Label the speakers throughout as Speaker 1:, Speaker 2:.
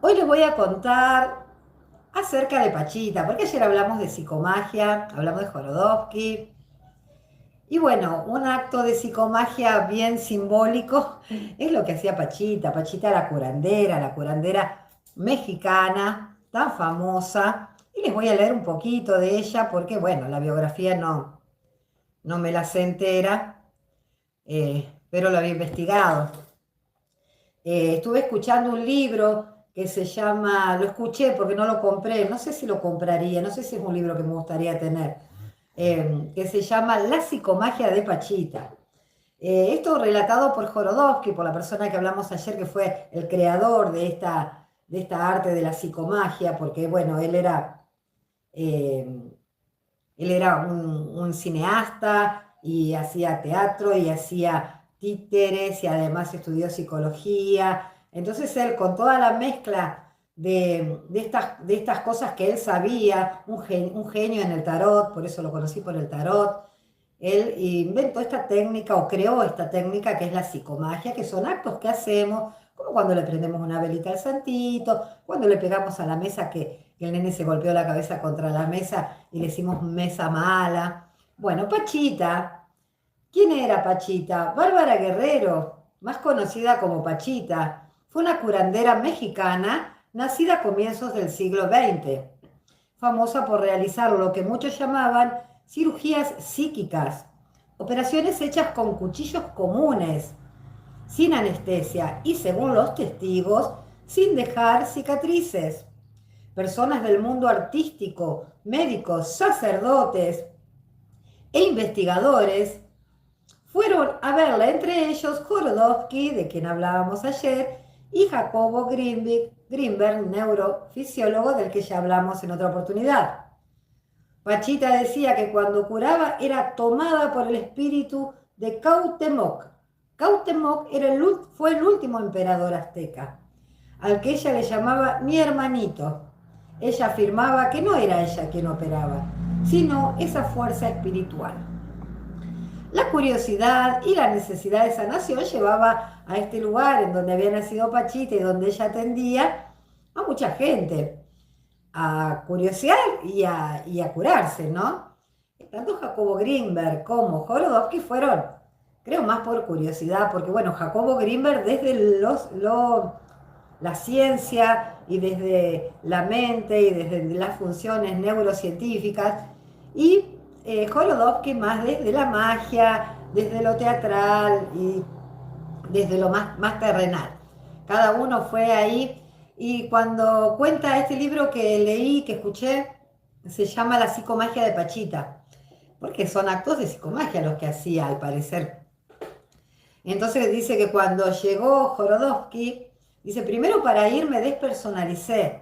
Speaker 1: Hoy les voy a contar acerca de Pachita, porque ayer hablamos de psicomagia, hablamos de Jorodowski, y bueno, un acto de psicomagia bien simbólico es lo que hacía Pachita. Pachita la curandera mexicana, tan famosa, y les voy a leer un poquito de ella, porque bueno, la biografía no me la sé entera, pero lo había investigado. Estuve escuchando un libro que se llama, lo escuché porque no lo compré, no sé si lo compraría, no sé si es un libro que me gustaría tener, que se llama La psicomagia de Pachita. Esto relatado por Jorodowski, por la persona que hablamos ayer, que fue el creador de esta arte de la psicomagia, porque bueno, eh, él era un cineasta y hacía teatro y hacía títeres y además estudió psicología. Entonces él, con toda la mezcla de estas cosas que él sabía, un genio en el tarot, por eso lo conocí por el tarot, él inventó esta técnica o creó esta técnica que es la psicomagia, que son actos que hacemos, como cuando le prendemos una velita al santito, cuando le pegamos a la mesa que el nene se golpeó la cabeza contra la mesa y le decimos mesa mala. Bueno, Pachita, ¿quién era Pachita? Bárbara Guerrero, más conocida como Pachita, fue una curandera mexicana nacida a comienzos del siglo XX, famosa por realizar lo que muchos llamaban cirugías psíquicas, operaciones hechas con cuchillos comunes, sin anestesia y, según los testigos, sin dejar cicatrices. Personas del mundo artístico, médicos, sacerdotes e investigadores fueron a verla, entre ellos Jorodowski, de quien hablábamos ayer, y Jacobo Greenberg, neurofisiólogo del que ya hablamos en otra oportunidad. Pachita decía que cuando curaba era tomada por el espíritu de Cautemoc. Cautemoc fue el último emperador azteca, al que ella le llamaba mi hermanito. Ella afirmaba que no era ella quien operaba, sino esa fuerza espiritual. La curiosidad y la necesidad de sanación llevaba a este lugar en donde había nacido Pachita y donde ella atendía a mucha gente a curiosear y a curarse, ¿no? Tanto Jacobo Greenberg como Jorodowski fueron, creo, más por curiosidad, porque bueno, Jacobo Greenberg desde la ciencia y desde la mente y desde las funciones neurocientíficas y Jorodowski más desde la magia, desde lo teatral y desde lo más terrenal. Cada uno fue ahí y cuando cuenta este libro que leí, que escuché, se llama La psicomagia de Pachita, porque son actos de psicomagia los que hacía al parecer. Entonces dice que cuando llegó Jorodowski, dice, primero para ir me despersonalicé,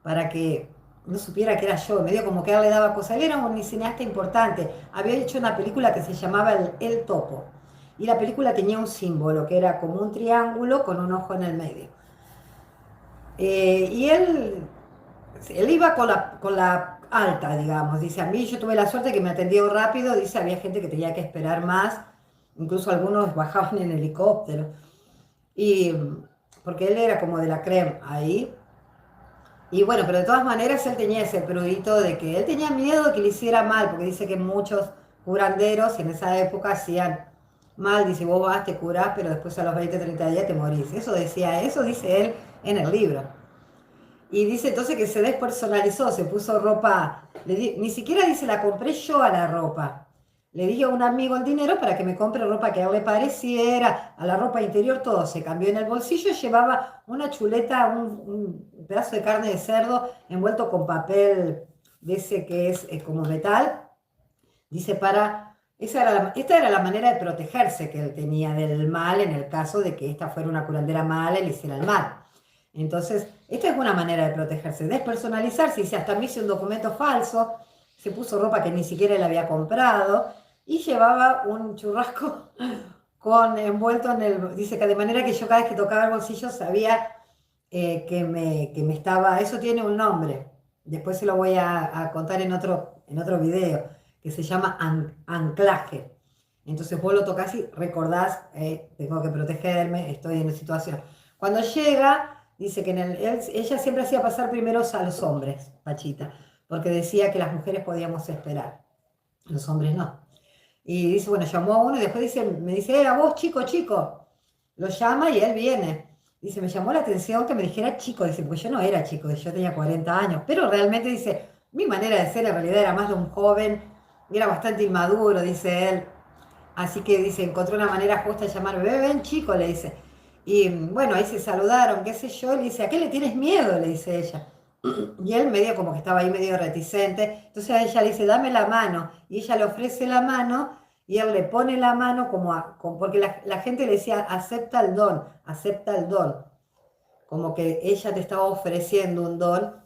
Speaker 1: para que no supiera que era yo, medio como que a él le daba cosa. Él era un cineasta importante, había hecho una película que se llamaba El Topo, y la película tenía un símbolo que era como un triángulo con un ojo en el medio. Y él iba con la alta, digamos. Dice, a mí yo tuve la suerte que me atendió rápido. Dice, había gente que tenía que esperar más. Incluso algunos bajaban en helicóptero. Y porque él era como de la crema ahí. Y bueno, pero de todas maneras él tenía ese prurito de que él tenía miedo de que le hiciera mal, porque dice que muchos curanderos en esa época hacían mal. Dice, vos vas, te curás, pero después a los 20, 30 días te morís. Eso dice él en el libro. Y dice entonces que se despersonalizó, se puso ropa, ni siquiera dice la compré yo a la ropa. Le dije a un amigo el dinero para que me compre ropa que a él le pareciera, a la ropa interior todo se cambió en el bolsillo, llevaba una chuleta, un pedazo de carne de cerdo envuelto con papel de ese que es como metal. Dice esta era la manera de protegerse que él tenía del mal en el caso de que esta fuera una curandera mala y le hiciera el mal. Entonces, esta es una manera de protegerse, despersonalizarse. Dice, hasta me hice un documento falso, se puso ropa que ni siquiera él había comprado y llevaba un churrasco envuelto en el... Dice que de manera que yo cada vez que tocaba el bolsillo sabía que me estaba... Eso tiene un nombre, después se lo voy a contar en otro video, que se llama anclaje. Entonces vos lo tocas y recordás, tengo que protegerme, estoy en una situación. Cuando llega dice que ella siempre hacía pasar primeros a los hombres, Pachita, porque decía que las mujeres podíamos esperar, los hombres no. Y dice, bueno, llamó a uno y después dice, me dice, a vos, chico, chico. Lo llama y él viene. Dice, me llamó la atención que me dijera chico, dice, porque yo no era chico, yo tenía 40 años, pero realmente dice, mi manera de ser en realidad era más de un joven, era bastante inmaduro, dice él. Así que dice, encontró una manera justa de llamarme, ven chico, le dice. Y bueno, ahí se saludaron, qué sé yo, le dice, ¿a qué le tienes miedo? Le dice ella. Y él medio como que estaba ahí medio reticente. Entonces a ella le dice, dame la mano. Y ella le ofrece la mano y él le pone la mano porque la gente le decía, acepta el don, acepta el don. Como que ella te estaba ofreciendo un don.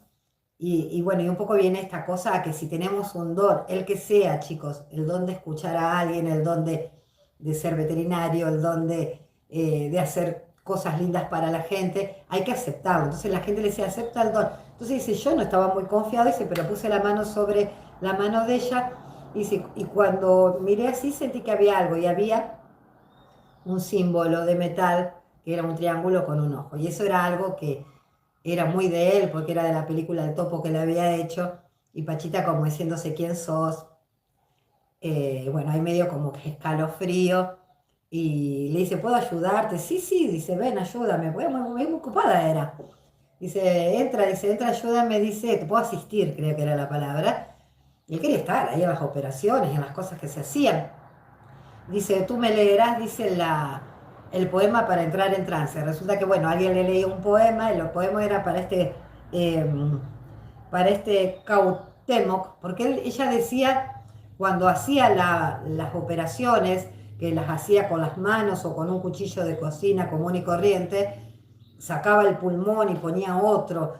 Speaker 1: Y bueno, y un poco viene esta cosa a que si tenemos un don, el que sea, chicos, el don de escuchar a alguien, el don de ser veterinario, el don de hacer cosas lindas para la gente, hay que aceptarlo. Entonces la gente le decía, acepta el don. Entonces dice, yo no estaba muy confiado, dice, pero puse la mano sobre la mano de ella, dice, y cuando miré así sentí que había algo, y había un símbolo de metal que era un triángulo con un ojo. Y eso era algo que era muy de él, porque era de la película del topo que le había hecho, y Pachita como diciéndose quién sos, bueno, hay medio como que escalofrío, y le dice, ¿puedo ayudarte? Sí, sí, dice, ven, ayúdame, pues muy ocupada era. Dice, entra, ayúdame, dice, te puedo asistir, creo que era la palabra. Y él quería estar ahí en las operaciones, en las cosas que se hacían. Dice, tú me leerás, dice el poema para entrar en trance. Resulta que, bueno, alguien le leía un poema, y el poema era para este Cuauhtémoc, porque ella decía, cuando hacía las operaciones, que las hacía con las manos o con un cuchillo de cocina común y corriente, sacaba el pulmón y ponía otro,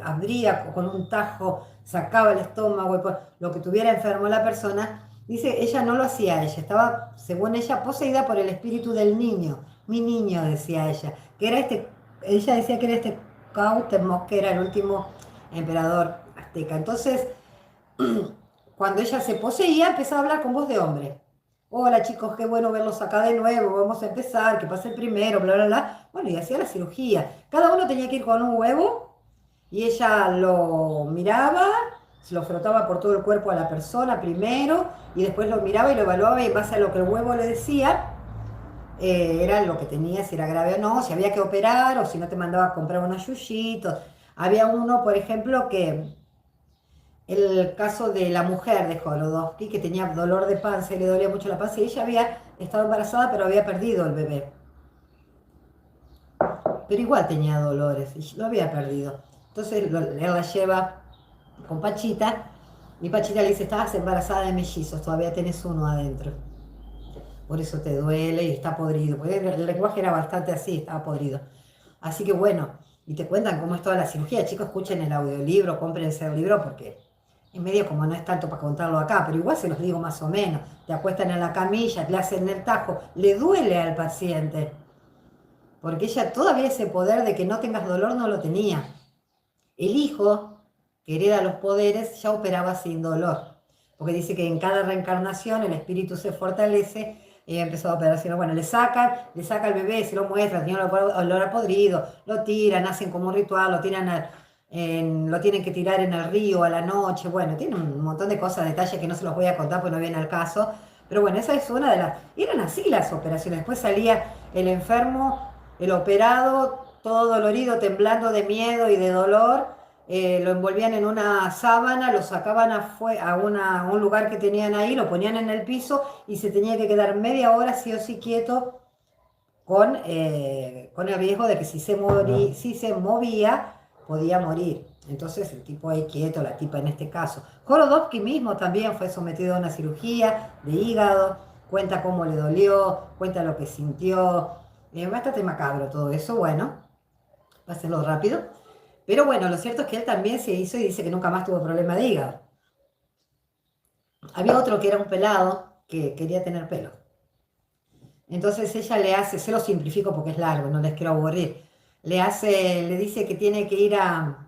Speaker 1: abría con un tajo, sacaba el estómago, lo que tuviera enfermo la persona. Dice, ella no lo hacía, ella estaba, según ella, poseída por el espíritu del niño. Mi niño, decía ella, que era ella decía que era este Cuauhtémoc, que era el último emperador azteca. Entonces, cuando ella se poseía, empezaba a hablar con voz de hombre. Hola chicos, qué bueno verlos acá de nuevo, vamos a empezar, que pase el primero, bla, bla, bla. Bueno, y hacía la cirugía. Cada uno tenía que ir con un huevo y ella lo miraba, se lo frotaba por todo el cuerpo a la persona primero y después lo miraba y lo evaluaba y en base a lo que el huevo le decía, era lo que tenía, si era grave o no, si había que operar o si no te mandaba a comprar unos yuyitos. Había uno, por ejemplo, que el caso de la mujer de Jodorowsky, que tenía dolor de panza y le dolía mucho la panza, y ella había estado embarazada, pero había perdido el bebé. Pero igual tenía dolores, y lo había perdido. Entonces él la lleva con Pachita, y Pachita le dice, estabas embarazada de mellizos, todavía tenés uno adentro. Por eso te duele y está podrido. Porque el lenguaje era bastante así, estaba podrido. Así que bueno, y te cuentan cómo es toda la cirugía. Chicos, escuchen el audiolibro, cómprense el libro porque en medio como no es tanto para contarlo acá, pero igual se los digo más o menos. Te acuestan en la camilla, le hacen el tajo, le duele al paciente. Porque ella todavía ese poder de que no tengas dolor no lo tenía. El hijo, que hereda los poderes, ya operaba sin dolor. Porque dice que en cada reencarnación el espíritu se fortalece y empezó a operar. Bueno, le saca el bebé, se lo muestra, tiene olor a podrido, lo tiran, hacen como un ritual, lo tienen que tirar en el río a la noche. Bueno, tiene un montón de cosas, detalles que no se los voy a contar porque no viene al caso. Pero bueno, esa es una de las... Eran así las operaciones. Después salía el enfermo, el operado, todo dolorido, temblando de miedo y de dolor. Lo envolvían en una sábana, lo sacaban a un lugar que tenían ahí, lo ponían en el piso y se tenía que quedar media hora sí o sí quieto con el riesgo de que si se movía podía morir. Entonces el tipo ahí quieto, la tipa en este caso. Jodorowsky mismo también fue sometido a una cirugía de hígado, cuenta cómo le dolió, cuenta lo que sintió. Bastante macabro todo eso, bueno, pásenlo rápido. Pero bueno, lo cierto es que él también se hizo y dice que nunca más tuvo problema de hígado. Había otro que era un pelado que quería tener pelo. Entonces ella le hace, se lo simplifico porque es largo, no les quiero aburrir, le dice que tiene que ir a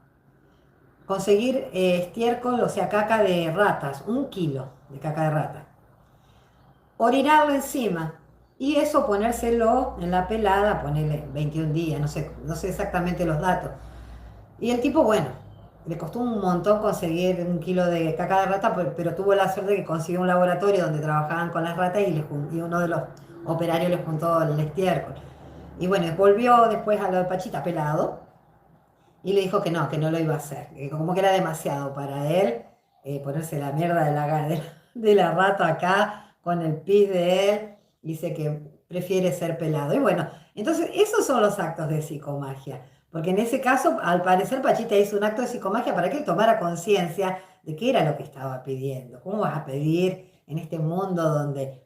Speaker 1: conseguir estiércol, o sea, caca de ratas, 1 kilo de caca de rata. Orinarlo encima y eso ponérselo en la pelada, ponerle 21 días, no sé exactamente los datos. Y el tipo, bueno, le costó un montón conseguir 1 kilo de caca de rata, pero tuvo la suerte de que consiguió un laboratorio donde trabajaban con las ratas y uno de los operarios le juntó el estiércol. Y bueno, volvió después a lo de Pachita pelado y le dijo que no lo iba a hacer, que como que era demasiado para él ponerse la mierda de la rata acá con el pis de él, dice que prefiere ser pelado. Y bueno, entonces esos son los actos de psicomagia, porque en ese caso, al parecer, Pachita hizo un acto de psicomagia para que él tomara conciencia de qué era lo que estaba pidiendo. ¿Cómo vas a pedir en este mundo donde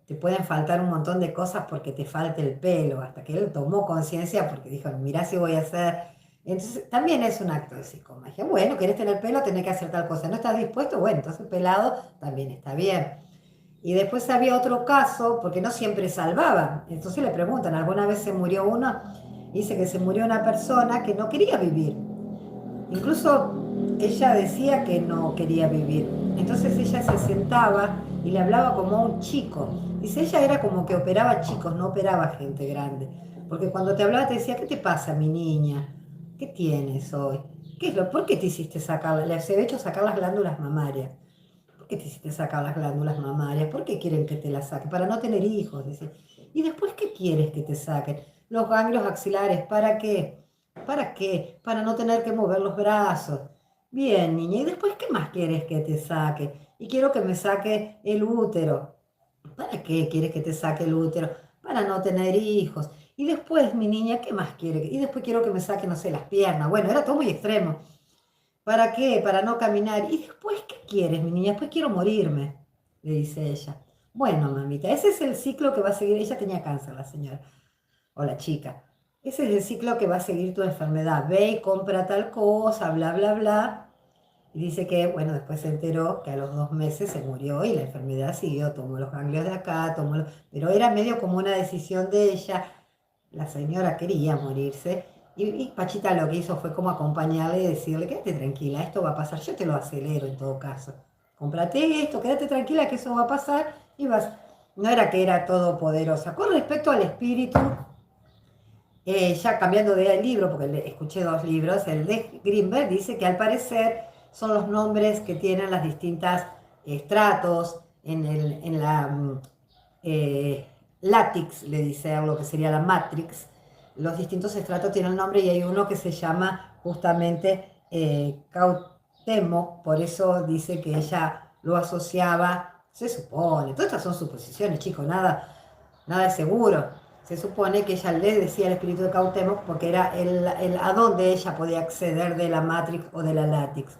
Speaker 1: te pueden faltar un montón de cosas porque te falte el pelo? Hasta que él tomó conciencia porque dijo, mirá si voy a hacer. Entonces, también es un acto de psicomagia. Bueno, querés tener pelo, tenés que hacer tal cosa. ¿No estás dispuesto? Bueno, entonces pelado también está bien. Y después había otro caso, porque no siempre salvaban. Entonces le preguntan, ¿alguna vez se murió uno? Dice que se murió una persona que no quería vivir. Incluso ella decía que no quería vivir. Entonces ella se sentaba y le hablaba como a un chico. Dice, ella era como que operaba chicos, no operaba gente grande. Porque cuando te hablaba te decía, ¿qué te pasa, mi niña? ¿Qué tienes hoy? ¿Por qué te hiciste sacar? Le había hecho sacar las glándulas mamarias. ¿Por qué te hiciste sacar las glándulas mamarias? ¿Por qué quieren que te las saquen? Para no tener hijos, dice. ¿Y después qué quieres que te saquen? Los ganglios axilares, ¿para qué? ¿Para qué? Para no tener que mover los brazos. Bien, niña, ¿y después qué más quieres que te saque? Y quiero que me saque el útero. ¿Para qué quieres que te saque el útero? Para no tener hijos. Y después, mi niña, ¿qué más quiere? Y después quiero que me saque, no sé, las piernas. Bueno, era todo muy extremo. ¿Para qué? Para no caminar. ¿Y después qué quieres, mi niña? Después quiero morirme, le dice ella. Bueno, mamita, ese es el ciclo que va a seguir. Ella tenía cáncer, la señora, o la chica. Ese es el ciclo que va a seguir tu enfermedad. Ve y compra tal cosa, bla, bla, bla. Y dice que, bueno, después se enteró que a los 2 meses se murió y la enfermedad siguió. Tomó los ganglios de acá, pero era medio como una decisión de ella. La señora quería morirse y Pachita lo que hizo fue como acompañarle y decirle, quédate tranquila, esto va a pasar, yo te lo acelero en todo caso. Cómprate esto, quédate tranquila que eso va a pasar y vas. No era que era todopoderosa. Con respecto al espíritu, ya cambiando de libro, porque escuché 2 libros, el de Greenberg dice que al parecer son los nombres que tienen las distintas estratos en la Latix, le dice a lo que sería la Matrix. Los distintos estratos tienen el nombre y hay uno que se llama justamente Cuauhtémoc, por eso dice que ella lo asociaba, se supone, todas estas son suposiciones, chicos, nada es seguro. Se supone que ella le decía al espíritu de Cuauhtémoc porque era el a donde ella podía acceder de la Matrix o de la Latix.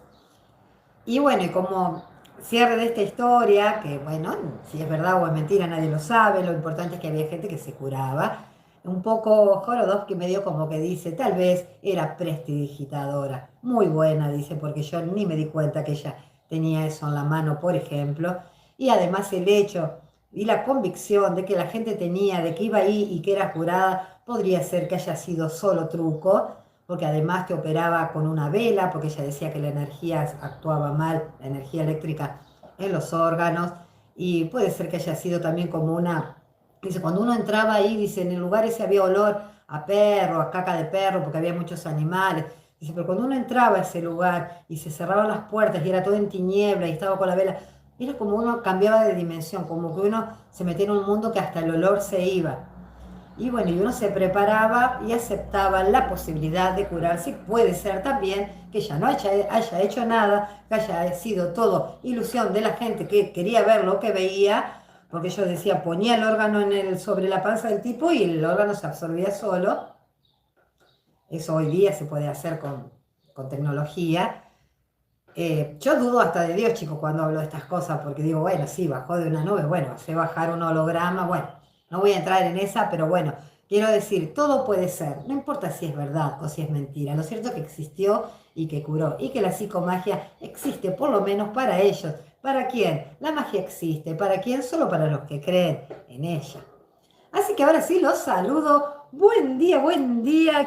Speaker 1: Y bueno, y como cierre de esta historia, que bueno, si es verdad o es mentira, nadie lo sabe, lo importante es que había gente que se curaba. Un poco Jorodowski medio como que dice, tal vez era prestidigitadora, muy buena, dice, porque yo ni me di cuenta que ella tenía eso en la mano, por ejemplo. Y además el hecho y la convicción de que la gente tenía, de que iba ahí y que era curada, podría ser que haya sido solo truco, porque además te operaba con una vela, porque ella decía que la energía actuaba mal, la energía eléctrica en los órganos, y puede ser que haya sido también como una, dice, cuando uno entraba ahí, dice, en el lugar ese había olor a perro, a caca de perro, porque había muchos animales, dice, pero cuando uno entraba a ese lugar y se cerraban las puertas y era todo en tiniebla y estaba con la vela, era como uno cambiaba de dimensión, como que uno se metía en un mundo que hasta el olor se iba. Y bueno, y uno se preparaba y aceptaba la posibilidad de curarse. Puede ser también que ya no haya hecho nada, que haya sido todo ilusión de la gente que quería ver lo que veía, porque yo decía, ponía el órgano sobre la panza del tipo y el órgano se absorbía solo. Eso hoy día se puede hacer con tecnología. Yo dudo hasta de Dios, chicos, cuando hablo de estas cosas, porque digo, bueno, sí, bajó de una nube, bueno, hace bajar un holograma, bueno, no voy a entrar en esa, pero bueno, quiero decir, todo puede ser, no importa si es verdad o si es mentira, lo cierto es que existió y que curó, y que la psicomagia existe, por lo menos para ellos. ¿Para quién? La magia existe, ¿para quién? Solo para los que creen en ella. Así que ahora sí, los saludo, buen día, buen día.